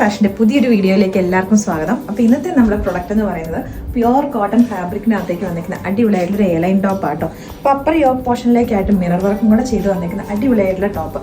ഫാഷന്റെ പുതിയൊരു വീഡിയോയിലേക്ക് എല്ലാവർക്കും സ്വാഗതം. അപ്പോൾ ഇന്നത്തെ നമ്മുടെ പ്രൊഡക്റ്റ് എന്ന് പറയുന്നത് പ്യുവർ കോട്ടൺ ഫാബ്രിക്കിനകത്തേക്ക് വന്നിരിക്കുന്ന അടിപൊളിയായിട്ടുള്ള എ ലൈൻ ടോപ്പ് ആട്ടോ. അപ്പോൾ അപ്പർ യോക്ക് പോർഷനിലേക്കായിട്ട് മിറർ വർക്കും കൂടെ ചെയ്ത് വന്നിരിക്കുന്ന അടിപൊളിയായിട്ടുള്ള ടോപ്പ്.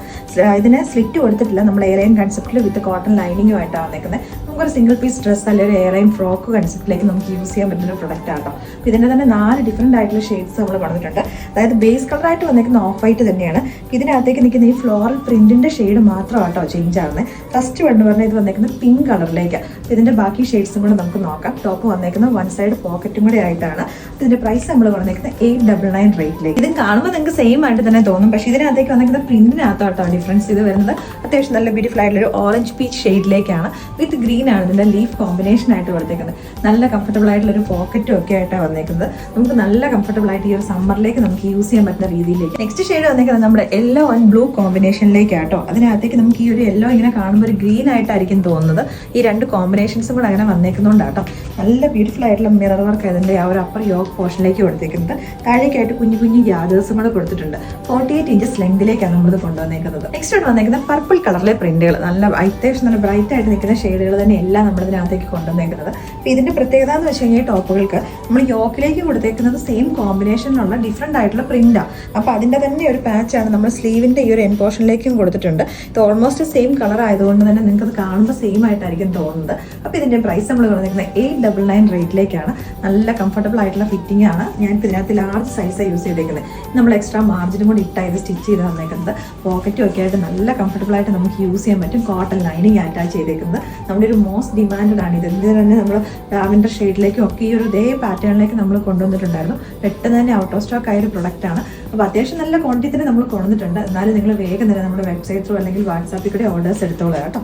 ഇതിന് സ്ലിറ്റ് കൊടുത്തിട്ടില്ല, നമ്മൾ എ ലൈൻ കൺസെപ്റ്റിൽ വിത്ത് കോട്ടൺ ലൈനിങ്ങുമായിട്ടാണ് വന്നിരിക്കുന്നത്. നമുക്കൊരു സിംഗിൾ പീസ് ഡ്രസ്സ് അല്ലെങ്കിൽ ഒരു എ ലൈൻ ഫ്രോക്ക് കൺസെപ്റ്റിലേക്ക് നമുക്ക് യൂസ് ചെയ്യാൻ പറ്റുന്ന ഒരു പ്രൊഡക്റ്റ് ആട്ടോ. അപ്പോൾ ഇതിൻ്റെ തന്നെ 4 ഡിഫറെൻ്റ് ആയിട്ടുള്ള ഷെയ്ഡ്സ് നമ്മൾ പറഞ്ഞിട്ടുണ്ട്. അതായത് ബേസ് കളറായിട്ട് വന്നിരിക്കുന്ന ഓഫ് വൈറ്റ് തന്നെയാണ്. ഇതിനകത്തേക്ക് നിൽക്കുന്ന ഈ ഫ്ലോറൽ പ്രിന്റിന്റെ ഷെയ്ഡ് മാത്രമാട്ടോ ചേഞ്ച് ആവുന്നത്. ഫസ്റ്റ് വൺ പറഞ്ഞാൽ ഇത് വന്നേക്കുന്നത് പിങ്ക് കളറിലേക്ക്. ഇതിന്റെ ബാക്കി ഷെയ്ഡ്സും കൂടെ നമുക്ക് നോക്കാം. ടോപ്പ് വന്നേക്കുന്നത് 1 സൈഡ് പോക്കറ്റും കൂടെ ആയിട്ടാണ്. ഇതിന്റെ പ്രൈസ് നമ്മൾ പറഞ്ഞേക്കുന്നത് 899 റേറ്റിലേക്ക്. ഇത് കാണുമ്പോൾ നിങ്ങൾക്ക് സെയിം ആയിട്ട് തന്നെ തോന്നും, പക്ഷേ ഇതിനകത്തേക്ക് വന്നേക്കുന്ന പ്രിന്റിനകത്തോട്ടോ ഡിഫറൻസ്. ഇത് വരുന്നത് അത്യാവശ്യം നല്ല ബ്യൂട്ടിഫുൾ ആയിട്ടുള്ള ഒരു ഓറഞ്ച് പീച്ച് ഷെയ്ഡിലേക്കാണ്. വിത്ത് ഗ്രീൻ ആണ് ഇതിന്റെ ലീഫ് കോമ്പിനേഷൻ ആയിട്ട് കൊടുത്തേക്കുന്നത്. നല്ല കംഫർട്ടബിൾ ആയിട്ടുള്ള ഒരു പോക്കറ്റും ഒക്കെ ആയിട്ടാണ് വന്നേക്കുന്നത്. നമുക്ക് നല്ല കംഫർട്ടബിൾ ആയിട്ട് ഈ ഒരു സമ്മറിലേക്ക് നമുക്ക് യൂസ് ചെയ്യാൻ പറ്റുന്ന രീതിയിലേക്ക്. നെക്സ്റ്റ് ഷെയ്ഡ് വന്നേക്കുന്നത് നമ്മുടെ യെല്ലോ ആൻഡ് ബ്ലൂ കോമ്പിനേഷനിലേക്കാട്ടോ. അതിനകത്തേക്ക് നമുക്ക് ഈ ഒരു യെല്ലോ ഇങ്ങനെ കാണുമ്പോൾ ഒരു ഗ്രീൻ ആയിട്ടായിരിക്കും തോന്നുന്നത്. ഈ 2 കോമ്പിനേഷൻസും കൂടെ അങ്ങനെ വന്നേക്കുന്നതുകൊണ്ടാട്ടോ. നല്ല ബ്യൂട്ടിഫുൾ ആയിട്ടുള്ള മിറർ വർക്ക് അതിന്റെ ആ ഒരു അപ്പർ യോക്ക് പോർഷനിലേക്ക് കൊടുത്തേക്കുന്നത്. താഴേക്കായിട്ട് കുഞ്ഞു കുഞ്ഞു ഗ്യാദേഴ്സും കൂടെ കൊടുത്തിട്ടുണ്ട്. 48 ഇഞ്ചസ് ലെങ്തിലേക്കാണ് നമ്മളിത് കൊണ്ടുവന്നേക്കുന്നത്. നെക്സ്റ്റ് വന്നേക്കുന്നത് പർപ്പിൾ കളറിലെ പ്രിന്റുകൾ. നല്ല അത്യാവശ്യം നല്ല ബ്രൈറ്റ് ആയിട്ട് നിൽക്കുന്ന ഷെയ്ഡുകൾ തന്നെ എല്ലാം നമ്മളിതിനകത്തേക്ക് കൊണ്ടുവന്നേക്കുന്നത്. അപ്പോൾ ഇതിന്റെ പ്രത്യേകത എന്ന് വെച്ച് കഴിഞ്ഞാൽ ടോപ്പുകൾക്ക് നമ്മൾ യോക്കിലേക്ക് കൊടുത്തേക്കുന്നത് സെയിം കോമ്പിനേഷനിലുള്ള ഡിഫറെന്റ് ആയിട്ടുള്ള പ്രിന്റാണ്. അപ്പോൾ അതിന്റെ തന്നെ ഒരു പാച്ചാണ് നമ്മൾ സ്ലീവിന്റെ ഈ ഒരു എൻ പോർഷനിലേക്കും കൊടുത്തിട്ടുണ്ട്. ഇത് ഓൾമോസ്റ്റ് സെയിം കളർ ആയതുകൊണ്ട് തന്നെ നിങ്ങൾക്ക് അത് കാണുമ്പോൾ സെയിം ആയിട്ടായിരിക്കും തോന്നുന്നത്. അപ്പോൾ ഇതിന്റെ പ്രൈസ് നമ്മൾ പറഞ്ഞിരിക്കുന്നത് 899 റേറ്റിലേക്കാണ്. നല്ല കംഫർട്ടബിൾ ആയിട്ടുള്ള ഫിറ്റിംഗ് ആണ്. ഞാൻ ഇതിനകത്ത് ലാർജ് സൈസാണ് യൂസ് ചെയ്തേക്കുന്നത്. നമ്മൾ എക്സ്ട്രാ മാർജിനും കൂടി ഇട്ടായത് സ്റ്റിച്ച് ചെയ്ത് തന്നേക്കുന്നത്. പോക്കറ്റും ഒക്കെ ആയിട്ട് നല്ല കംഫർട്ടബിൾ ആയിട്ട് നമുക്ക് യൂസ് ചെയ്യാൻ പറ്റും. കോട്ടൺ ലൈനിങ് ആയിട്ടാണ് ചെയ്തേക്കുന്നത്. നമ്മുടെ ഒരു മോസ്റ്റ് ഡിമാൻഡഡ് ആണ് ഇത്. ഇതിന് തന്നെ നമ്മൾ ലാവൻഡർ ഷെയ്ഡിലേക്കും ഒക്കെ ഈ ഒരു ഇതേ പാറ്റേണിലേക്ക് നമ്മൾ കൊണ്ടുവന്നിട്ടുണ്ടായിരുന്നു. പെട്ടെന്ന് തന്നെ ഔട്ട് ഓഫ് സ്റ്റോക്ക് ആയ ഒരു പ്രൊഡക്റ്റ് ആണ്. അപ്പോൾ അത്യാവശ്യം നല്ല ക്വാണ്ടിറ്റി തന്നെ നമ്മൾ കൊണ്ടുവന്നിട്ടുണ്ട്. എന്നാലും നിങ്ങൾ വേഗം തന്നെ നമ്മുടെ വെബ്സൈറ്റ് ത്രൂ അല്ലെങ്കിൽ വാട്സാപ്പിൽ കൂടെ ഓർഡേഴ്സ് എടുത്തോളൂ കേട്ടോ.